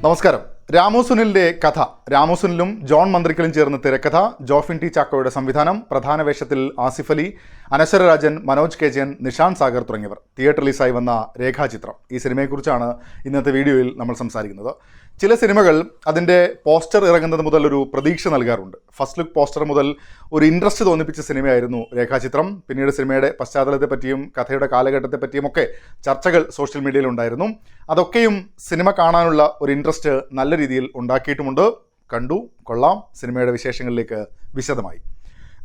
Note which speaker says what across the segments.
Speaker 1: നമസ്കാരം. രാമു സുനിലിന്റെ കഥ. രാമു സുനിലും ജോൺ മന്ത്രിക്കലും ചേർന്ന് തിരക്കഥ, ജോഫിൻ ടി ചാക്കോയുടെ സംവിധാനം, പ്രധാന വേഷത്തിൽ ആസിഫ് അലി, അനശ്വര രാജൻ, മനോജ് കെ ജയൻ, നിഷാന്ത് സാഗർ തുടങ്ങിയവർ. തിയേറ്റർ റിലീസായി വന്ന രേഖാചിത്രം. ഈ സിനിമയെക്കുറിച്ചാണ് ഇന്നത്തെ വീഡിയോയിൽ നമ്മൾ സംസാരിക്കുന്നത്. ചില സിനിമകൾ അതിൻ്റെ പോസ്റ്റർ ഇറങ്ങുന്നത് മുതൽ ഒരു പ്രതീക്ഷ നൽകാറുണ്ട്. ഫസ്റ്റ് ലുക്ക് പോസ്റ്റർ മുതൽ ഒരു ഇൻട്രസ്റ്റ് തോന്നിപ്പിച്ച സിനിമയായിരുന്നു രേഖാചിത്രം. പിന്നീട് സിനിമയുടെ പശ്ചാത്തലത്തെ പറ്റിയും കഥയുടെ കാലഘട്ടത്തെ പറ്റിയുമൊക്കെ ചർച്ചകൾ സോഷ്യൽ മീഡിയയിൽ ഉണ്ടായിരുന്നു. അതൊക്കെയും സിനിമ കാണാനുള്ള ഒരു ഇൻട്രസ്റ്റ് നല്ല രീതിയിൽ ഉണ്ടാക്കിയിട്ടുമുണ്ട്. കണ്ടു, കൊള്ളാം. സിനിമയുടെ വിശേഷങ്ങളിലേക്ക് വിശദമായി.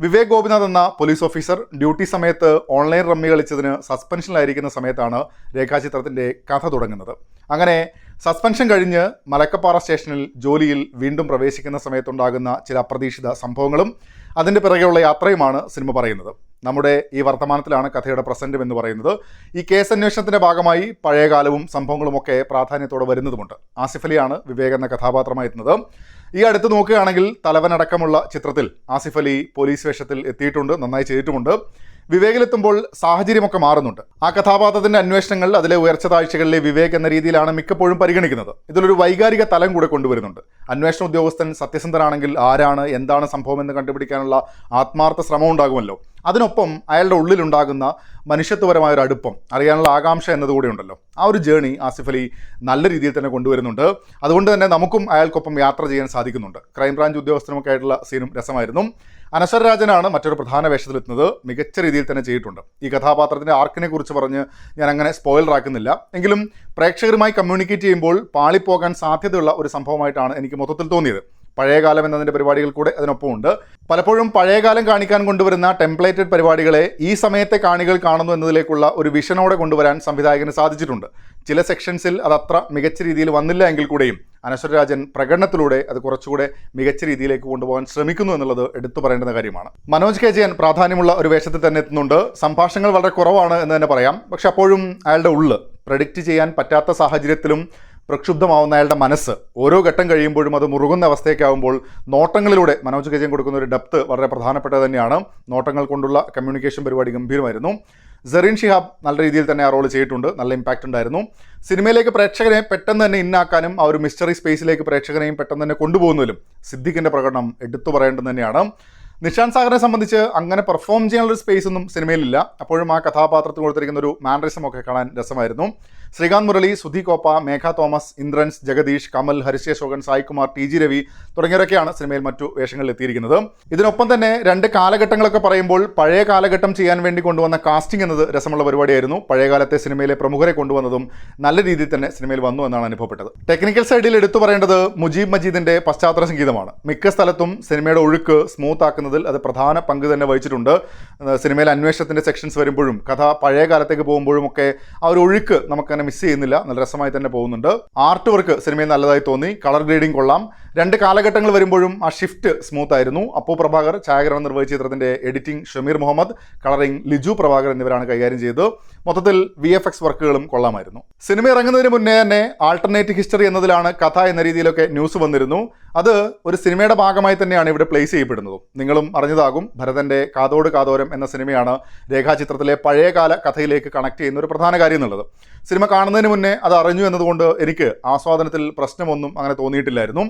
Speaker 1: വിവേക് ഗോപിനാഥ് എന്ന പോലീസ് ഓഫീസർ ഡ്യൂട്ടി സമയത്ത് ഓൺലൈൻ റമ്മി കളിച്ചതിന് സസ്പെൻഷനിലായിരിക്കുന്ന സമയത്താണ് രേഖാചിത്രത്തിൻ്റെ കഥ തുടങ്ങുന്നത്. അങ്ങനെ സസ്പെൻഷൻ കഴിഞ്ഞ് മലക്കപ്പാറ സ്റ്റേഷനിൽ ജോലിയിൽ വീണ്ടും പ്രവേശിക്കുന്ന സമയത്തുണ്ടാകുന്ന ചില അപ്രതീക്ഷിത സംഭവങ്ങളും അതിൻ്റെ പിറകെയുള്ള യാത്രയുമാണ് സിനിമ പറയുന്നത്. നമ്മുടെ ഈ വർത്തമാനത്തിലാണ് കഥയുടെ പ്രസൻറ്റും എന്ന് പറയുന്നത്. ഈ കേസ് അന്വേഷണത്തിൻ്റെ ഭാഗമായി പഴയകാലവും സംഭവങ്ങളുമൊക്കെ പ്രാധാന്യത്തോടെ വരുന്നതുമുണ്ട്. ആസിഫ് അലിയാണ് വിവേക് എന്ന കഥാപാത്രമായിരുന്നത്. ഈ അടുത്ത് നോക്കുകയാണെങ്കിൽ തലവനടക്കമുള്ള ചിത്രത്തിൽ ആസിഫ് അലി പോലീസ് വേഷത്തിൽ എത്തിയിട്ടുണ്ട്, നന്നായി ചെയ്തിട്ടുമുണ്ട്. വിവേകിലെത്തുമ്പോൾ സാഹചര്യമൊക്കെ മാറുന്നുണ്ട്. ആ കഥാപാത്രത്തിൻ്റെ അന്വേഷണങ്ങൾ, അതിലെ ഉയർച്ച താഴ്ചകളിലെ വിവേക് എന്ന രീതിയിലാണ് മിക്കപ്പോഴും പരിഗണിക്കുന്നത്. ഇതിലൊരു വൈകാരിക തലം കൂടെ കൊണ്ടുവരുന്നുണ്ട്. അന്വേഷണ ഉദ്യോഗസ്ഥൻ സത്യസന്ധനാണെങ്കിൽ ആരാണ്, എന്താണ് സംഭവമെന്ന് കണ്ടുപിടിക്കാനുള്ള ആത്മാർത്ഥ ശ്രമം ഉണ്ടാകുമല്ലോ. അതിനൊപ്പം അയാളുടെ ഉള്ളിലുണ്ടാകുന്ന മനുഷ്യത്വപരമായ ഒരു അടുപ്പം, അറിയാനുള്ള ആകാംക്ഷ എന്നതുകൂടെ ഉണ്ടല്ലോ. ആ ഒരു ജേണി ആസിഫ് അലി നല്ല രീതിയിൽ തന്നെ കൊണ്ടുവരുന്നുണ്ട്. അതുകൊണ്ട് തന്നെ നമുക്കും അയാൾക്കൊപ്പം യാത്ര ചെയ്യാൻ സാധിക്കുന്നുണ്ട്. ക്രൈംബ്രാഞ്ച് ഉദ്യോഗസ്ഥനുമൊക്കെ ആയിട്ടുള്ള സീനും രസമായിരുന്നു. അനശ്വര രാജനാണ് മറ്റൊരു പ്രധാന വേഷത്തിലെത്തുന്നത്. മികച്ച രീതിയിൽ തന്നെ ചെയ്തിട്ടുണ്ട്. ഈ കഥാപാത്രത്തിൻ്റെ ആർക്കിനെ കുറിച്ച് പറഞ്ഞ് ഞാൻ അങ്ങനെ സ്പോയിലർ ആക്കുന്നില്ല. എങ്കിലും പ്രേക്ഷകരുമായി കമ്മ്യൂണിക്കേറ്റ് ചെയ്യുമ്പോൾ പാളിപ്പോകാൻ സാധ്യതയുള്ള ഒരു സംഭവമായിട്ടാണ് എനിക്ക് മൊത്തത്തിൽ തോന്നിയത്. പഴയകാലം എന്നതിൻ്റെ പരിപാടികൾ കൂടെ അതിനൊപ്പമുണ്ട്. പലപ്പോഴും പഴയകാലം കാണിക്കാൻ കൊണ്ടുവരുന്ന ടെംപ്ലേറ്റഡ് പരിപാടികളെ ഈ സമയത്തെ കാണികൾ കാണുന്നു എന്നതിലേക്കുള്ള ഒരു വിഷനോടെ കൊണ്ടുവരാൻ സംവിധായകന് സാധിച്ചിട്ടുണ്ട്. ചില സെക്ഷൻസിൽ അതത്ര മികച്ച രീതിയിൽ വന്നില്ല എങ്കിൽ കൂടെയും അനശ്വര രാജൻ പ്രകടനത്തിലൂടെ അത് കുറച്ചുകൂടെ മികച്ച രീതിയിലേക്ക് കൊണ്ടുപോകാൻ ശ്രമിക്കുന്നു എന്നുള്ളത് എടുത്തു പറയേണ്ടുന്ന കാര്യമാണ്. മനോജ് കെ ജയൻ പ്രാധാന്യമുള്ള ഒരു വേഷത്തിൽ തന്നെ എത്തുന്നുണ്ട്. സംഭാഷണങ്ങൾ വളരെ കുറവാണ് എന്ന് തന്നെ പറയാം. പക്ഷെ അപ്പോഴും അയാളുടെ ഉള്ള് പ്രഡിക്റ്റ് ചെയ്യാൻ പറ്റാത്ത സാഹചര്യത്തിലും പ്രക്ഷുബ്ധമാവുന്ന അയാളുടെ മനസ്സ് ഓരോ ഘട്ടം കഴിയുമ്പോഴും അത് മുറുകുന്ന അവസ്ഥയൊക്കെയാകുമ്പോൾ നോട്ടങ്ങളിലൂടെ മനോജ് കെ ജയൻ കൊടുക്കുന്ന ഒരു ഡെപ്ത് വളരെ പ്രധാനപ്പെട്ടത് തന്നെയാണ്. നോട്ടങ്ങൾ കൊണ്ടുള്ള കമ്മ്യൂണിക്കേഷൻ പരിപാടി ഗംഭീരമായിരുന്നു. സെറീൻ ഷിഹാബ് നല്ല രീതിയിൽ തന്നെ ആ റോൾ ചെയ്തിട്ടുണ്ട്. നല്ല ഇമ്പാക്റ്റ് ഉണ്ടായിരുന്നു. സിനിമയിലേക്ക് പ്രേക്ഷകനെ പെട്ടെന്ന് തന്നെ ഇന്നാക്കാനും ആ ഒരു മിസ്റ്ററി സ്പേസിലേക്ക് പ്രേക്ഷകനെയും പെട്ടെന്ന് തന്നെ കൊണ്ടുപോകുന്നതിലും സിദ്ദിഖിൻ്റെ പ്രകടനം എടുത്തു പറയേണ്ടത് തന്നെയാണ്. നിഷാന്ത് സാഗറിനെ സംബന്ധിച്ച് അങ്ങനെ പെർഫോം ചെയ്യാനുള്ളൊരു സ്പേസ് ഒന്നും സിനിമയിലില്ല. അപ്പോഴും ആ കഥാപാത്രത്തിന് കൊടുത്തിരിക്കുന്ന ഒരു മാനറിസം ഒക്കെ കാണാൻ രസമായിരുന്നു. ശ്രീകാന്ത് മുരളി, സുധി കോപ്പ, മേഘ തോമസ്, ഇന്ദ്രൻസ്, ജഗദീഷ്, കമൽ, ഹരിശ്രീ അശോകൻ, സായികുമാർ, ടി.ജി. രവി തുടങ്ങിയവരൊക്കെയാണ് സിനിമയിൽ മറ്റു വേഷങ്ങളിൽ എത്തിയിരിക്കുന്നത്. ഇതിനൊപ്പം തന്നെ രണ്ട് കാലഘട്ടങ്ങളൊക്കെ പറയുമ്പോൾ പഴയ കാലഘട്ടം ചെയ്യാൻ വേണ്ടി കൊണ്ടുവന്ന കാസ്റ്റിംഗ് എന്നത് രസമുള്ള പരിപാടിയായിരുന്നു. പഴയകാലത്തെ സിനിമയിലെ പ്രമുഖരെ കൊണ്ടുവന്നതും നല്ല രീതിയിൽ തന്നെ സിനിമയിൽ വന്നു എന്നാണ് അനുഭവപ്പെട്ടത്. ടെക്നിക്കൽ സൈഡിൽ എടുത്തു പറയേണ്ടത് മുജീബ് മജീദിൻ്റെ പശ്ചാത്തല സംഗീതമാണ്. മിക്ക സ്ഥലത്തും സിനിമയുടെ ഒഴുക്ക് സ്മൂത്ത് ആക്കുന്നതിൽ അത് പ്രധാന പങ്ക് തന്നെ വഹിച്ചിട്ടുണ്ട്. സിനിമയിൽ അന്വേഷണത്തിൻ്റെ സെക്ഷൻസ് വരുമ്പോഴും കഥ പഴയ കാലത്തേക്ക് പോകുമ്പോഴും ഒക്കെ ആ ഒരു ഒഴുക്ക് നമുക്കങ്ങനെ മിസ് ചെയ്യുന്നില്ല. നല്ല രസമായി തന്നെ പോകുന്നുണ്ട്. ആർട്ട് വർക്ക് സിനിമയിൽ നല്ലതായി തോന്നി. കളർ ഗ്രേഡിംഗ് കൊള്ളാം. രണ്ട് കാലഘട്ടങ്ങൾ വരുമ്പോഴും ആ ഷിഫ്റ്റ് സ്മൂത്ത് ആയിരുന്നു. അപ്പു പ്രഭാകർ ഛായാഗ്രഹണം നിർവഹിച്ച ചിത്രത്തിൻ്റെ എഡിറ്റിംഗ് ഷമീർ മുഹമ്മദ്, കളറിംഗ് ലിജു പ്രഭാകർ എന്നിവരാണ് കൈകാര്യം ചെയ്തത്. മൊത്തത്തിൽ VFX വർക്കുകളും കൊള്ളാമായിരുന്നു. സിനിമ ഇറങ്ങുന്നതിന് മുന്നേ തന്നെ ആൾട്ടർനേറ്റ് ഹിസ്റ്ററി എന്നതിലാണ് കഥ എന്ന രീതിയിലൊക്കെ ന്യൂസ് വന്നിരുന്നു. അത് ഒരു സിനിമയുടെ ഭാഗമായി തന്നെയാണ് ഇവിടെ പ്ലേസ് ചെയ്യപ്പെടുന്നതും. നിങ്ങളും അറിഞ്ഞതാകും, ഭരതൻ്റെ കാതോട് കാതോരം എന്ന സിനിമയാണ് രേഖാചിത്രത്തിലെ പഴയകാല കഥയിലേക്ക് കണക്ട് ചെയ്യുന്ന ഒരു പ്രധാന കാര്യം എന്നുള്ളത്. സിനിമ കാണുന്നതിന് മുന്നേ അത് അറിഞ്ഞു എന്നതുകൊണ്ട് എനിക്ക് ആസ്വാദനത്തിൽ പ്രശ്നമൊന്നും അങ്ങനെ തോന്നിയിട്ടില്ലായിരുന്നു.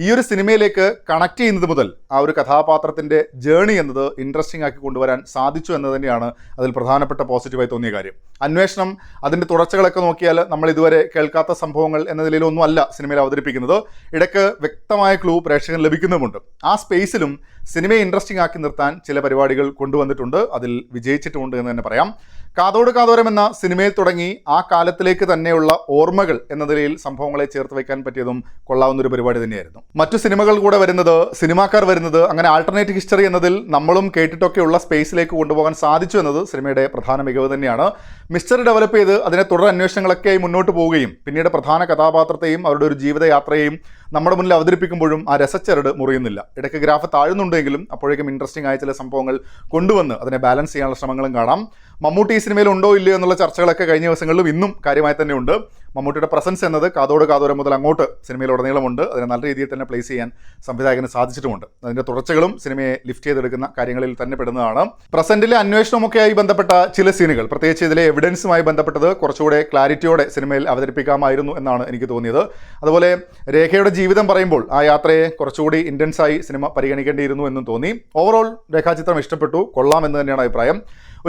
Speaker 1: ഈ ഒരു സിനിമയിലേക്ക് കണക്ട് ചെയ്യുന്നത് മുതൽ ആ ഒരു കഥാപാത്രത്തിൻ്റെ ജേണി എന്നത് ഇൻട്രസ്റ്റിംഗ് ആക്കി കൊണ്ടുവരാൻ സാധിച്ചു എന്ന് തന്നെയാണ് അതിൽ പ്രധാനപ്പെട്ട പോസിറ്റീവായി തോന്നിയ കാര്യം. അന്വേഷണം, അതിൻ്റെ തുടർച്ചകളൊക്കെ നോക്കിയാൽ നമ്മൾ ഇതുവരെ കേൾക്കാത്ത സംഭവങ്ങൾ എന്ന നിലയിലൊന്നും അല്ല സിനിമയിൽ അവതരിപ്പിക്കുന്നത്. ഇടയ്ക്ക് വ്യക്തമായ ക്ലൂ പ്രേക്ഷകന് ലഭിക്കുന്നുമുണ്ട്. ആ സ്പേസിലും സിനിമയെ ഇൻട്രസ്റ്റിംഗ് ആക്കി നിർത്താൻ ചില പരിപാടികൾ കൊണ്ടുവന്നിട്ടുണ്ട്. അതിൽ വിജയിച്ചിട്ടുമുണ്ട് എന്ന് തന്നെ പറയാം. കാതോട് കാതോരം എന്ന സിനിമയിൽ തുടങ്ങി ആ കാലത്തിലേക്ക് തന്നെയുള്ള ഓർമ്മകൾ എന്ന നിലയിൽ സംഭവങ്ങളെ ചേർത്ത് വയ്ക്കാൻ പറ്റിയതും കൊള്ളാവുന്നൊരു പരിപാടി തന്നെയായിരുന്നു. മറ്റു സിനിമകൾ കൂടെ വരുന്നത്, സിനിമാക്കാർ വരുന്നത്, അങ്ങനെ ആൾട്ടർനേറ്റ് ഹിസ്റ്ററി എന്നതിൽ നമ്മളും കേട്ടിട്ടൊക്കെയുള്ള സ്പേസിലേക്ക് കൊണ്ടുപോകാൻ സാധിച്ചു എന്നത് സിനിമയുടെ പ്രധാന മികവ് തന്നെയാണ്. മിസ്റ്ററി ഡെവലപ്പ് ചെയ്ത് അതിനെ തുടർ അന്വേഷണങ്ങളൊക്കെയായി മുന്നോട്ട് പോവുകയും പിന്നീട് പ്രധാന കഥാപാത്രത്തെയും അവരുടെ ഒരു ജീവിതയാത്രയും നമ്മുടെ മുന്നിൽ അവതരിപ്പിക്കുമ്പോഴും ആ രസച്ചരട് മുറിയുന്നില്ല. ഇടയ്ക്ക് ഗ്രാഫ് താഴുന്നുണ്ടെങ്കിലും അപ്പോഴേക്കും ഇൻട്രസ്റ്റിംഗ് ആയ ചില സംഭവങ്ങൾ കൊണ്ടുവന്ന് അതിനെ ബാലൻസ് ചെയ്യാനുള്ള ശ്രമങ്ങളും കാണാം. മമ്മൂട്ടി ഈ സിനിമയിൽ ഉണ്ടോ ഇല്ലയോ എന്നുള്ള ചർച്ചകളൊക്കെ കഴിഞ്ഞ ദിവസങ്ങളിലും ഇന്നും കാര്യമായി തന്നെ ഉണ്ട്. മമ്മൂട്ടിയുടെ പ്രസൻസ് എന്നത് കാതോട് കാതോരം മുതൽ അങ്ങോട്ട് സിനിമയിലുടനീളമുണ്ട്. അതിനെ നല്ല രീതിയിൽ തന്നെ പ്ലേസ് ചെയ്യാൻ സംവിധായകന് സാധിച്ചിട്ടുമുണ്ട്. അതിൻ്റെ തുടർച്ചകളും സിനിമയെ ലിഫ്റ്റ് ചെയ്തെടുക്കുന്ന കാര്യങ്ങളിൽ തന്നെ പെടുന്നതാണ്. പ്രസന്റിലെ അന്വേഷണമൊക്കെയായി ബന്ധപ്പെട്ട ചില സീനുകൾ, പ്രത്യേകിച്ച് ഇതിലെ എവിഡൻസുമായി ബന്ധപ്പെട്ടത് കുറച്ചുകൂടെ ക്ലാരിറ്റിയോടെ സിനിമയിൽ അവതരിപ്പിക്കാമായിരുന്നു എന്നാണ് എനിക്ക് തോന്നിയത്. അതുപോലെ രേഖയുടെ ജീവിതം പറയുമ്പോൾ ആ യാത്രയെ കുറച്ചുകൂടി ഇൻറ്റൻസായി സിനിമ പരിഗണിക്കേണ്ടിയിരുന്നു എന്നും തോന്നി. ഓവറോൾ രേഖാചിത്രം ഇഷ്ടപ്പെട്ടു, കൊള്ളാം എന്ന് തന്നെയാണ് അഭിപ്രായം.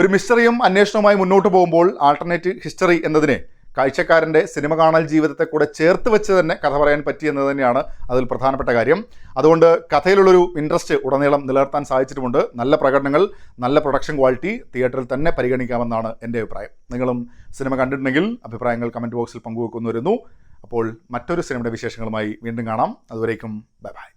Speaker 1: ഒരു മിസ്റ്ററിയും അന്വേഷണവുമായി മുന്നോട്ട് പോകുമ്പോൾ ആൾട്ടർനേറ്റീവ് ഹിസ്റ്ററി എന്നതിനെ കാഴ്ചക്കാരൻ്റെ സിനിമ കാണൽ ജീവിതത്തെ കൂടെ ചേർത്ത് വെച്ച് തന്നെ കഥ പറയാൻ പറ്റിയെന്നത് തന്നെയാണ് അതിൽ പ്രധാനപ്പെട്ട കാര്യം. അതുകൊണ്ട് കഥയിലുള്ളൊരു ഇൻട്രസ്റ്റ് ഉടനീളം നിലനിർത്താൻ സാധിച്ചിട്ടുമുണ്ട്. നല്ല പ്രകടനങ്ങൾ, നല്ല പ്രൊഡക്ഷൻ ക്വാളിറ്റി തിയേറ്ററിൽ തന്നെ പരിഗണിക്കാമെന്നാണ് എൻ്റെ അഭിപ്രായം. നിങ്ങളും സിനിമ കണ്ടിട്ടുണ്ടെങ്കിൽ അഭിപ്രായങ്ങൾ കമൻറ്റ് ബോക്സിൽ പങ്കുവെക്കുന്നു വരുന്നു. അപ്പോൾ മറ്റൊരു സിനിമയുടെ വിശേഷങ്ങളുമായി വീണ്ടും കാണാം. അതുവരേക്കും ബൈ ബൈ.